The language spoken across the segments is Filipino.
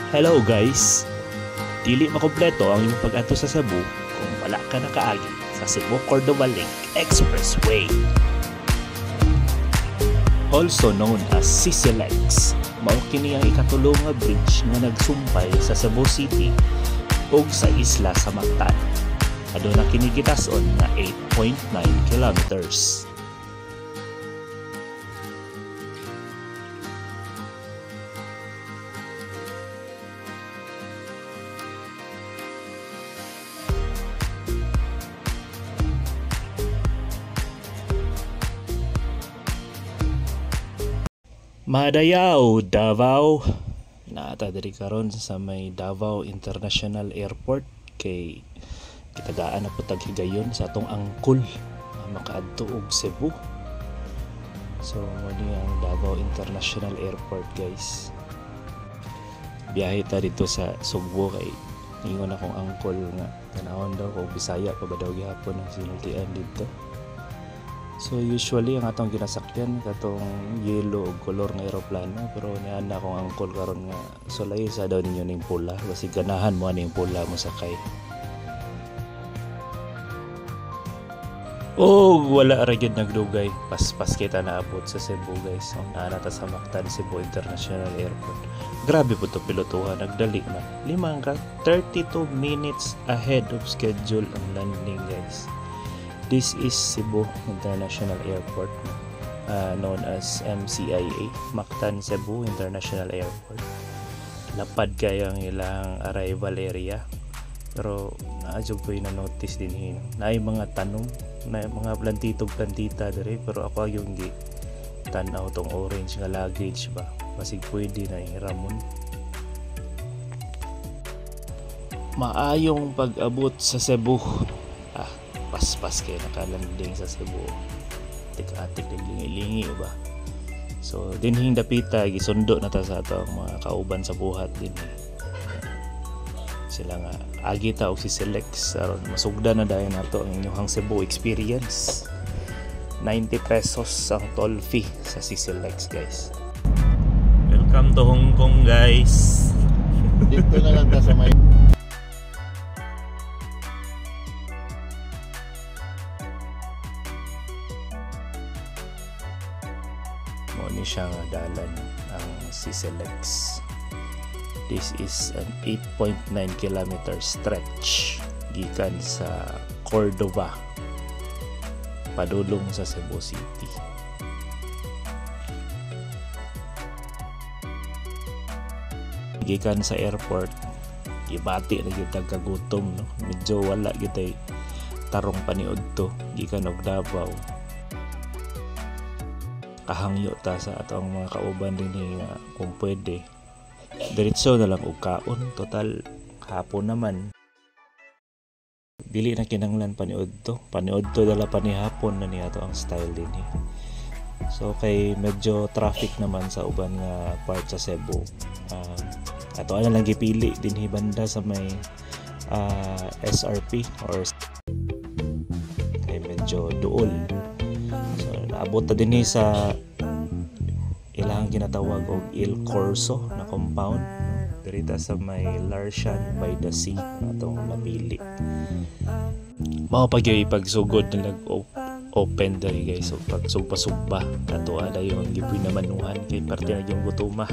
Hello guys! Dili makompleto ang iyong pag-ato sa Cebu kung wala ka nakaagi sa Cebu-Cordova Link Expressway. Also known as CCLEX, mao kini ang ikatulong nga bridge nga nagsumpay sa Cebu City ug sa isla sa Mactan. Aduna kini gitason nga 8.9 kilometers. Madayaw, Davao. Naata diri karon sa may Davao International Airport kay kitagaan na putag higayon sa atong angkol na makaadto og Cebu. So mo ni ang Davao International Airport, guys. Biyahe ta dito sa Sugbo kay ingon akong angkol nga tanawon daw ko Bisaya pa ba daw gihapon ang sinultian dito. So usually ang atong ginasakyan katong yellow og color nga eroplano, pero niana akong angkol karon nga sulay sa daw ninyo ning pula kasi ganahan mo ning pula mo sakay. Oh, wala ra gyud nagdugay. Paspas kita naabot sa Cebu, guys. So naana ta sa Mactan Cebu International Airport. Grabe po to pilotuhan, nagdali na. 32 minutes ahead of schedule ang landing, guys. This is Cebu International Airport, known as MCIA, Mactan Cebu International Airport. Lapad kayo ang ilang arrival area, pero naadjog ko yung na-notice din na ay mga tanong, na mga plantitog-plantita diri, pero ako yung tanaw tong orange nga luggage ba, masig pwede na hiramon. Maayong pag-abot sa Cebu. Paspas kayo nakalanding sa Cebu, tik-atik lingi-lingi ba. So dinhing dapita gisundo na ta sa atong mga kauban sa buhat din sila nga agi ta og si CCLEX aron masugda na dayon nato ang inyong Cebu experience. 90 pesos ang toll fee sa CCLEX, guys. Welcome to Hong Kong, guys. Dito na lang ta sa may ni siya nga dalan ang CCLEX. This is an 8.9 kilometer stretch gikan sa Cordova padulong sa Cebu City. Gikan sa airport ibati na gyud kagutom, no? Medyo wala gyud tarong paniud to gikan og Davao. Kahangyo ta sa atong mga kauban din nga kung pwede diretso na lang og kaon, total hapon naman, dili na kinanglan paniud to dala pa ni hapon na niya to ang style din So kay medyo traffic naman sa uban nga part sa Cebu, ato na lang gipili din banda sa may SRP or kay medyo duol. Naabot na din sa ilang ginatawag og Il Corso na compound dirita sa may Lartian by the Sea atong napili. Mao pag yung ipagsugod na open diri, guys. So pagsugpa-sugba ato ada yung gipoy na manuhan kay parte na yung gutuma.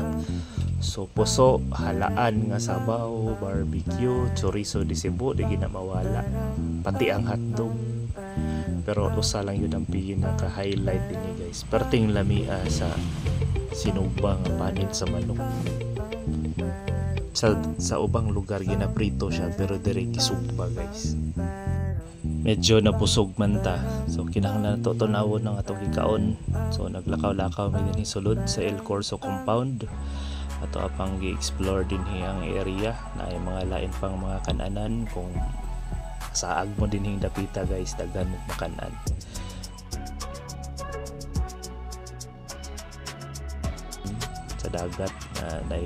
So puso, halaan nga sabaw, barbecue, chorizo di Cebu di gina mawala, pati ang hotdog. Pero usa lang yun ang pinaka-highlight din, guys. Perting lamia sa sinubang panit sa manok. Sa ubang lugar ginaprito siya, pero dire gisugba, guys. Medyo napusog man ta. So kinahanglan nato tunawon ng atong gikaon. So naglakaw-lakaw mi dinhi sulod sa El Corso compound. Ato apang gi-explore din ang area na ay mga lain pang mga kananan kung saag mo din yung dapita, guys, daghan mo makanan. Sa dagat na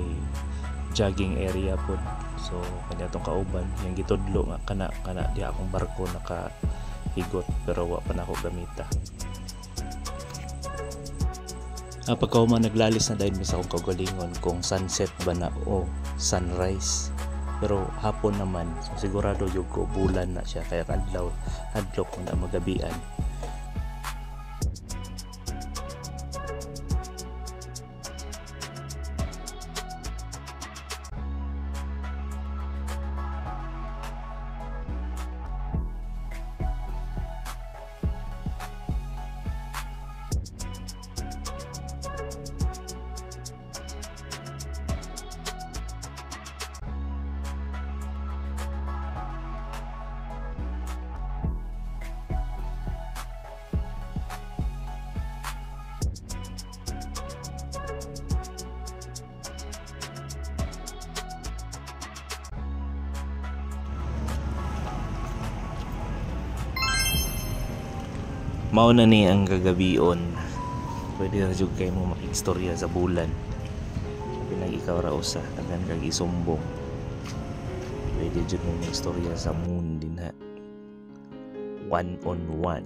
jogging area po. So kanya itong kauban yung gitudlo nga kana di akong barko nakahigot pero wa pa na ako gamita. Pagkauma naglalis na dahil misa akong kagalingon kung sunset ba na o sunrise. Pero hapon naman, so sigurado yung ko bulan na siya kaya adlaw kung na magabian. Mao na ni ang gagabion. Pwede ra jud kay mo makigstorya sa bulan. Pinag ikaw ra usa tagan kag isumbong. Pwede jud mo makigstorya sa moon din ha. 1-on-1.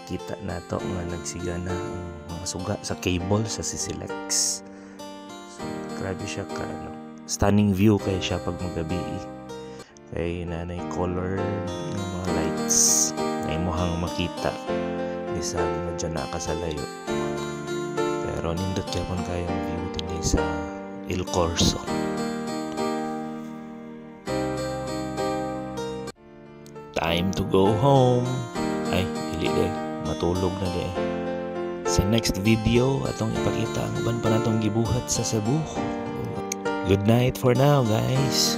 Kita na to nga nagsigana ang mga suga sa cable sa Sisilex. So, grabe siya ka stunning view kay siya pag magabi. Kay nanay color ng mga lights na imuhang makita. Di sa dyan nakasalayo. Pero nindot siya pang kayang view din sa Il Corso. Time to go home. Ay, dili day. Matulog na di. Sa next video atong ipakita ang uban pa natong gibuhat sa Cebu. Good night for now, guys.